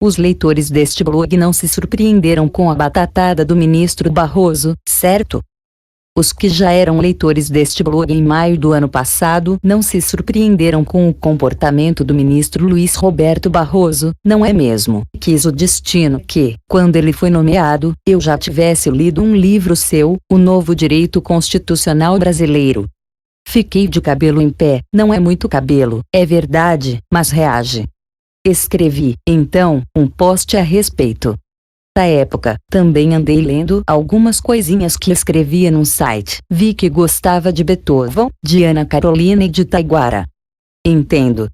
Os leitores deste blog não se surpreenderam com a batatada do ministro Barroso, certo? Os que já eram leitores deste blog em maio do ano passado não se surpreenderam com o comportamento do ministro Luiz Roberto Barroso, não é mesmo? Quis o destino que, quando ele foi nomeado, eu já tivesse lido um livro seu, O Novo Direito Constitucional Brasileiro. Fiquei de cabelo em pé, não é muito cabelo, é verdade, mas reage. Escrevi, então, um post a respeito. Da época, também andei lendo algumas coisinhas que escrevia num site. Vi que gostava de Beethoven, de Ana Carolina e de Taiguara. Entendo.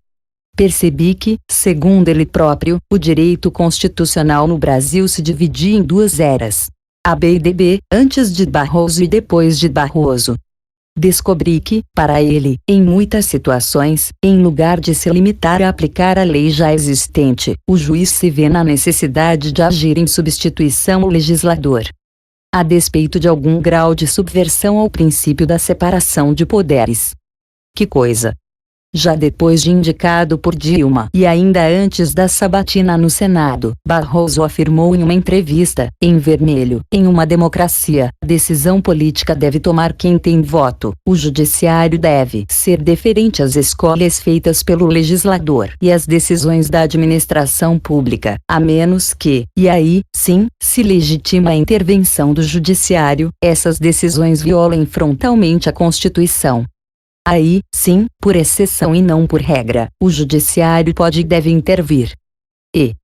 Percebi que, segundo ele próprio, o direito constitucional no Brasil se dividia em duas eras. A BDB, antes de Barroso e depois de Barroso. Descobri que, para ele, em muitas situações, em lugar de se limitar a aplicar a lei já existente, o juiz se vê na necessidade de agir em substituição ao legislador. A despeito de algum grau de subversão ao princípio da separação de poderes. Que coisa! Já depois de indicado por Dilma e ainda antes da sabatina no Senado, Barroso afirmou em uma entrevista, em vermelho, em uma democracia, a decisão política deve tomar quem tem voto, o judiciário deve ser deferente às escolhas feitas pelo legislador e às decisões da administração pública, a menos que, e aí, sim, se legitima a intervenção do judiciário, essas decisões violem frontalmente a Constituição. Aí, sim, por exceção e não por regra, o judiciário pode e deve intervir. E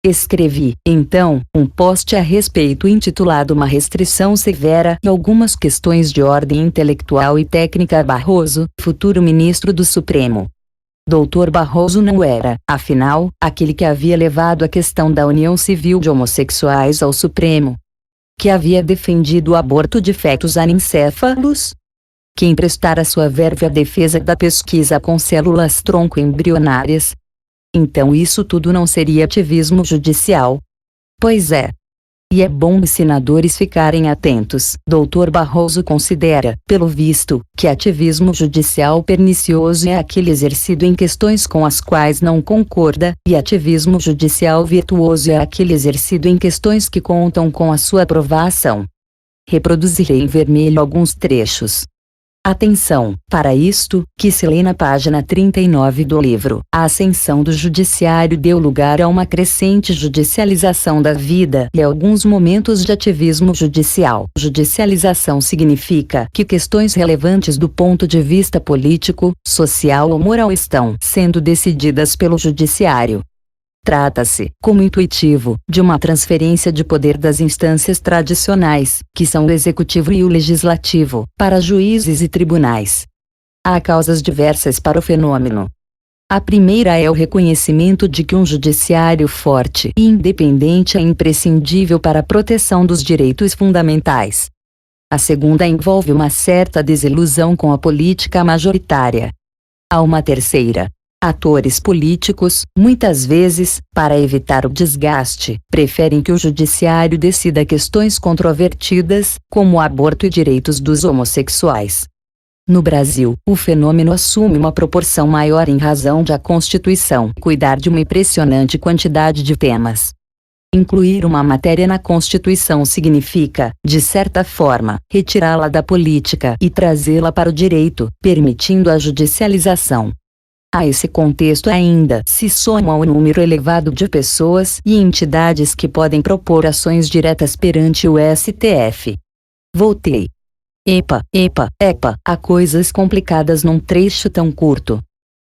escrevi, então, um post a respeito intitulado Uma restrição severa e algumas questões de ordem intelectual e técnica a Barroso, futuro ministro do Supremo. Dr. Barroso não era, afinal, aquele que havia levado a questão da união civil de homossexuais ao Supremo. Que havia defendido o aborto de fetos anencéfalos? Que emprestara sua verve à defesa da pesquisa com células tronco embrionárias. Então isso tudo não seria ativismo judicial? Pois é. E é bom os senadores ficarem atentos. Dr. Barroso considera, pelo visto, que ativismo judicial pernicioso é aquele exercido em questões com as quais não concorda, e ativismo judicial virtuoso é aquele exercido em questões que contam com a sua aprovação. Reproduzirei em vermelho alguns trechos. Atenção, para isto, que se lê na página 39 do livro, a ascensão do judiciário deu lugar a uma crescente judicialização da vida e alguns momentos de ativismo judicial. Judicialização significa que questões relevantes do ponto de vista político, social ou moral estão sendo decididas pelo judiciário. Trata-se, como intuitivo, de uma transferência de poder das instâncias tradicionais, que são o executivo e o legislativo, para juízes e tribunais. Há causas diversas para o fenômeno. A primeira é o reconhecimento de que um judiciário forte e independente é imprescindível para a proteção dos direitos fundamentais. A segunda envolve uma certa desilusão com a política majoritária. Há uma terceira. Atores políticos, muitas vezes, para evitar o desgaste, preferem que o judiciário decida questões controvertidas, como o aborto e direitos dos homossexuais. No Brasil, o fenômeno assume uma proporção maior em razão de a Constituição cuidar de uma impressionante quantidade de temas. Incluir uma matéria na Constituição significa, de certa forma, retirá-la da política e trazê-la para o direito, permitindo a judicialização. A esse contexto ainda se soma o número elevado de pessoas e entidades que podem propor ações diretas perante o STF. Voltei. Epa, há coisas complicadas num trecho tão curto.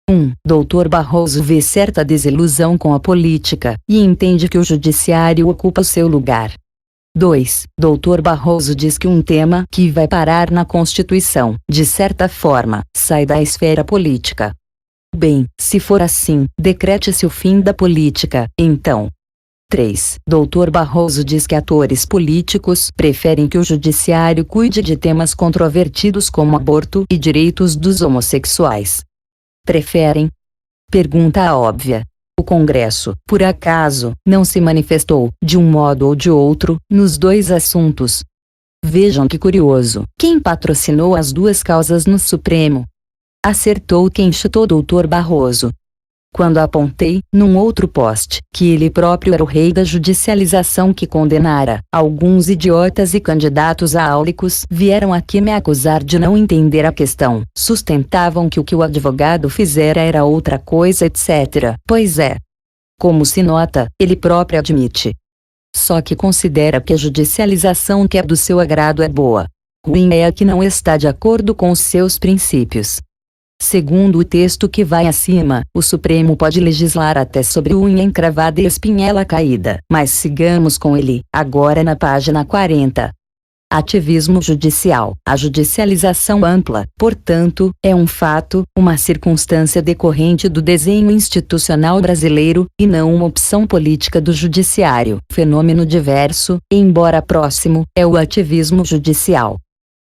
1. Dr. Barroso vê certa desilusão com a política, e entende que o judiciário ocupa o seu lugar. 2. Dr. Barroso diz que um tema que vai parar na Constituição, de certa forma, sai da esfera política. Bem, se for assim, decrete-se o fim da política, então. 3. Dr. Barroso diz que atores políticos preferem que o judiciário cuide de temas controvertidos como aborto e direitos dos homossexuais. Preferem? Pergunta óbvia. O Congresso, por acaso, não se manifestou, de um modo ou de outro, nos dois assuntos? Vejam que curioso. Quem patrocinou as duas causas no Supremo? Acertou quem chutou Dr. Barroso. quando apontei, num outro post, que ele próprio era o rei da judicialização que condenara. Alguns idiotas e candidatos a áulicos vieram aqui me acusar de não entender a questão. Sustentavam que o o advogado fizera era outra coisa, etc. Pois é. Como se nota, ele próprio admite. Só que considera que a judicialização que é do seu agrado é boa. Ruim é a que não está de acordo com os seus princípios. Segundo o texto que vai acima, o Supremo pode legislar até sobre unha encravada e espinhela caída. Mas sigamos com ele, agora na página 40. Ativismo judicial. A judicialização ampla, portanto, é um fato, uma circunstância decorrente do desenho institucional brasileiro, e não uma opção política do judiciário. Fenômeno diverso, embora próximo, é o ativismo judicial.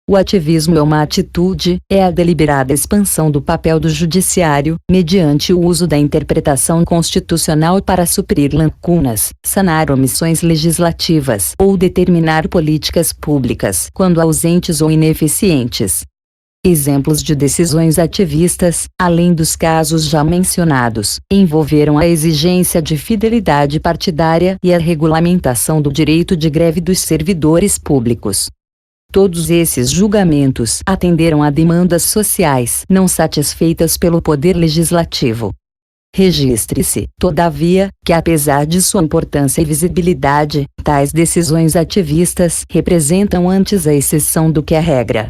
O ativismo é uma atitude, é a deliberada expansão do papel do judiciário, mediante o uso da interpretação constitucional para suprir lacunas, sanar omissões legislativas ou determinar políticas públicas quando ausentes ou ineficientes. Exemplos de decisões ativistas, além dos casos já mencionados, envolveram a exigência de fidelidade partidária e a regulamentação do direito de greve dos servidores públicos. Todos esses julgamentos atenderam a demandas sociais não satisfeitas pelo Poder Legislativo. Registre-se, todavia, que apesar de sua importância e visibilidade, tais decisões ativistas representam antes a exceção do que a regra.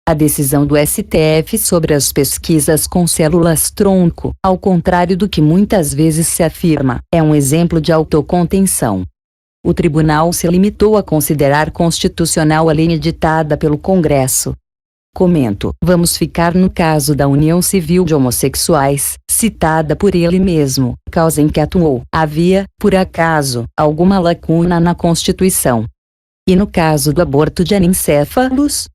A decisão do STF sobre as pesquisas com células-tronco, ao contrário do que muitas vezes se afirma, é um exemplo de autocontenção. O tribunal se limitou a considerar constitucional a lei editada pelo Congresso. Comento: vamos ficar no caso da união civil de homossexuais, citada por ele mesmo, causa em que atuou. Havia, por acaso, alguma lacuna na Constituição? E no caso do aborto de anencéfalos?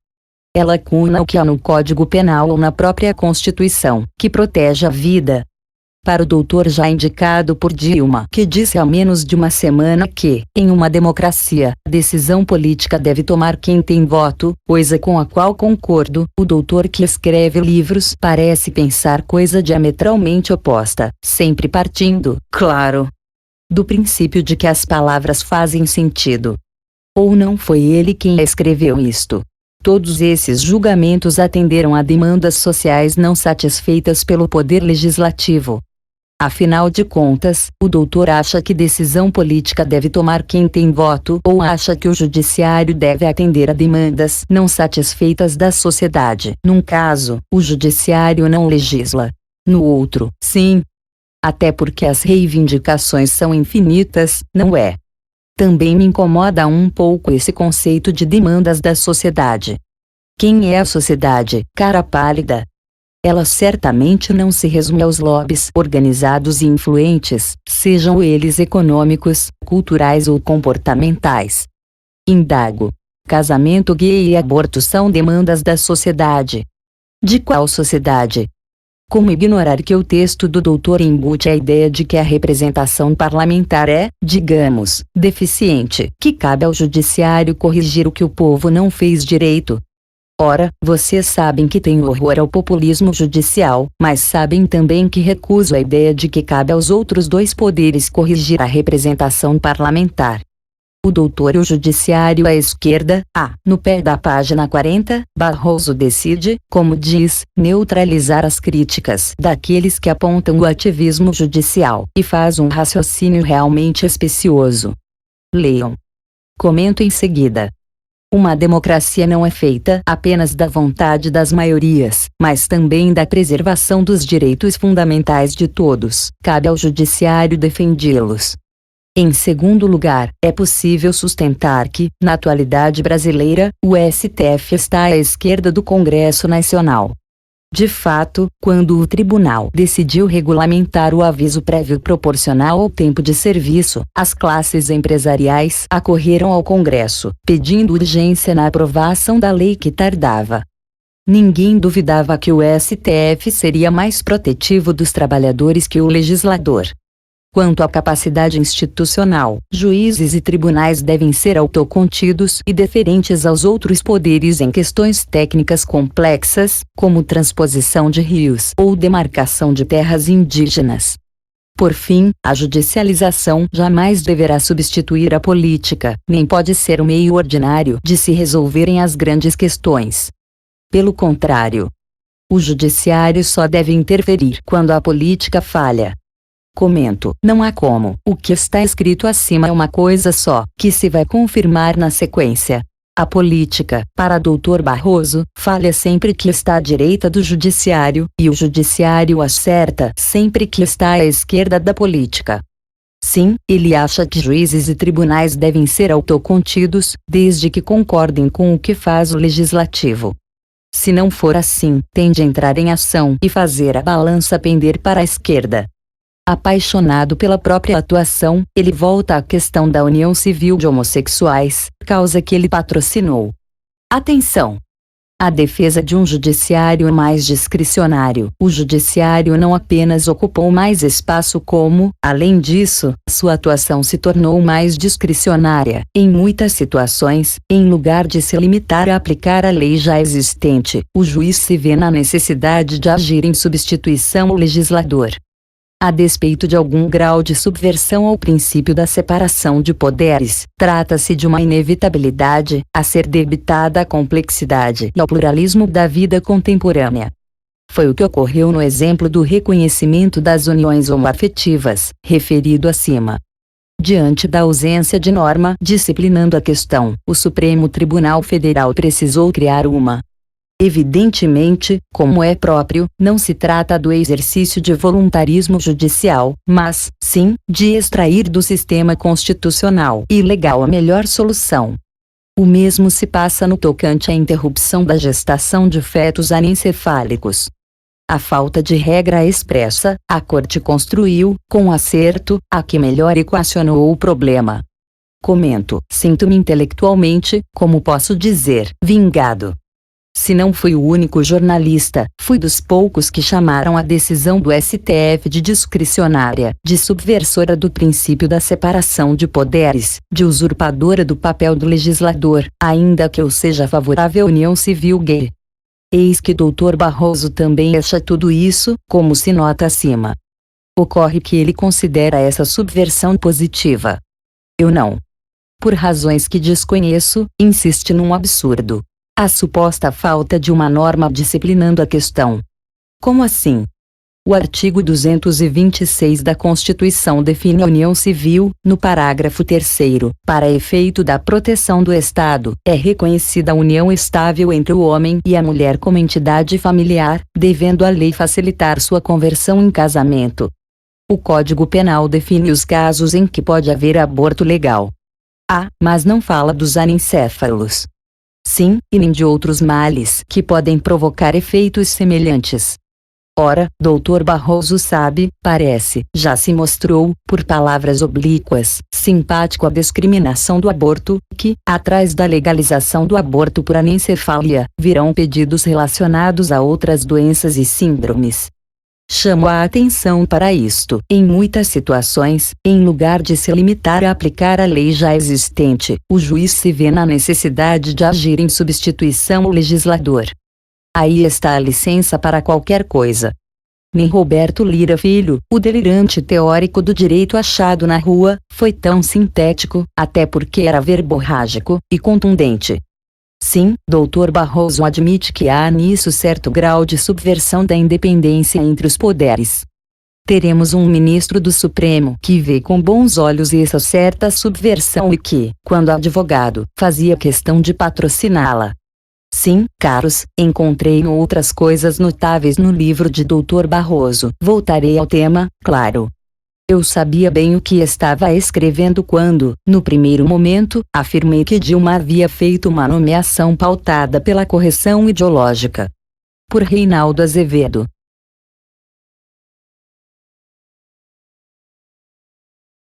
É lacuna o que há no Código Penal ou na própria Constituição, que protege a vida. Para o doutor já indicado por Dilma, que disse há menos de uma semana que, em uma democracia, a decisão política deve tomar quem tem voto, coisa com a qual concordo, o doutor que escreve livros parece pensar coisa diametralmente oposta, sempre partindo, claro, do princípio de que as palavras fazem sentido. Ou não foi ele quem escreveu isto? Todos esses julgamentos atenderam a demandas sociais não satisfeitas pelo Poder Legislativo. Afinal de contas, o doutor acha que decisão política deve tomar quem tem voto ou acha que o judiciário deve atender a demandas não satisfeitas da sociedade. Num caso, o judiciário não legisla. No outro, sim. Até porque as reivindicações são infinitas, não é? Também me incomoda um pouco esse conceito de demandas da sociedade. Quem é a sociedade, cara pálida? Ela certamente não se resume aos lobbies organizados e influentes, sejam eles econômicos, culturais ou comportamentais. Indago: casamento gay e aborto são demandas da sociedade. De qual sociedade? Como ignorar que o texto do doutor embute a ideia de que a representação parlamentar é, digamos, deficiente, que cabe ao judiciário corrigir o que o povo não fez direito? Ora, vocês sabem que tenho horror ao populismo judicial, mas sabem também que recuso a ideia de que cabe aos outros dois poderes corrigir a representação parlamentar. O doutor e o judiciário à esquerda, no pé da página 40, Barroso decide, como diz, neutralizar as críticas daqueles que apontam o ativismo judicial, e faz um raciocínio realmente especioso. Leiam. Comento em seguida. Uma democracia não é feita apenas da vontade das maiorias, mas também da preservação dos direitos fundamentais de todos. Cabe ao judiciário defendê-los. Em segundo lugar, é possível sustentar que, na atualidade brasileira, o STF está à esquerda do Congresso Nacional. De fato, quando o tribunal decidiu regulamentar o aviso prévio proporcional ao tempo de serviço, as classes empresariais acorreram ao Congresso, pedindo urgência na aprovação da lei que tardava. Ninguém duvidava que o STF seria mais protetivo dos trabalhadores que o legislador. Quanto à capacidade institucional, juízes e tribunais devem ser autocontidos e deferentes aos outros poderes em questões técnicas complexas, como transposição de rios ou demarcação de terras indígenas. Por fim, a judicialização jamais deverá substituir a política, nem pode ser o meio ordinário de se resolverem as grandes questões. Pelo contrário, o judiciário só deve interferir quando a política falha. Comento: não há como. O que está escrito acima é uma coisa só, que se vai confirmar na sequência. A política, para Dr. Barroso, falha sempre que está à direita do judiciário, e o judiciário acerta sempre que está à esquerda da política. Sim, ele acha que juízes e tribunais devem ser autocontidos, desde que concordem com o que faz o legislativo. Se não for assim, tende a entrar em ação e fazer a balança pender para a esquerda. Apaixonado pela própria atuação, ele volta à questão da união civil de homossexuais, causa que ele patrocinou. Atenção! A defesa de um judiciário mais discricionário. O judiciário não apenas ocupou mais espaço como, além disso, sua atuação se tornou mais discricionária. Em muitas situações, em lugar de se limitar a aplicar a lei já existente, o juiz se vê na necessidade de agir em substituição ao legislador. A despeito de algum grau de subversão ao princípio da separação de poderes, trata-se de uma inevitabilidade, a ser debitada à complexidade e ao pluralismo da vida contemporânea. Foi o que ocorreu no exemplo do reconhecimento das uniões homoafetivas, referido acima. Diante da ausência de norma disciplinando a questão, o Supremo Tribunal Federal precisou criar uma. Evidentemente, como é próprio, não se trata do exercício de voluntarismo judicial, mas, sim, de extrair do sistema constitucional e legal a melhor solução. O mesmo se passa no tocante à interrupção da gestação de fetos anencefálicos. A falta de regra expressa, a Corte construiu, com acerto, a que melhor equacionou o problema. Comento: sinto-me intelectualmente, como posso dizer, vingado. Se não fui o único jornalista, fui dos poucos que chamaram a decisão do STF de discricionária, de subversora do princípio da separação de poderes, de usurpadora do papel do legislador, ainda que eu seja favorável à união civil gay. Eis que Dr. Barroso também acha tudo isso, como se nota acima. Ocorre que ele considera essa subversão positiva. Eu não. Por razões que desconheço, insiste num absurdo. A suposta falta de uma norma disciplinando a questão. Como assim? O artigo 226 da Constituição define a união civil, no parágrafo 3º, para efeito da proteção do Estado, é reconhecida a união estável entre o homem e a mulher como entidade familiar, devendo a lei facilitar sua conversão em casamento. O Código Penal define os casos em que pode haver aborto legal. Mas não fala dos anencéfalos. Sim, e nem de outros males que podem provocar efeitos semelhantes. Ora, Dr. Barroso sabe, parece, já se mostrou, por palavras oblíquas, simpático à discriminação do aborto, que, atrás da legalização do aborto por anencefalia, virão pedidos relacionados a outras doenças e síndromes. Chamo a atenção para isto. Em muitas situações, em lugar de se limitar a aplicar a lei já existente, o juiz se vê na necessidade de agir em substituição ao legislador. Aí está a licença para qualquer coisa. Nem Roberto Lira Filho, o delirante teórico do direito achado na rua, foi tão sintético, até porque era verborrágico e contundente. Sim, Dr. Barroso admite que há nisso certo grau de subversão da independência entre os poderes. Teremos um ministro do Supremo que vê com bons olhos essa certa subversão e que, quando advogado, fazia questão de patrociná-la. Sim, caros, encontrei outras coisas notáveis no livro de Dr. Barroso. Voltarei ao tema, claro. Eu sabia bem o que estava escrevendo quando, no primeiro momento, afirmei que Dilma havia feito uma nomeação pautada pela correção ideológica. Por Reinaldo Azevedo.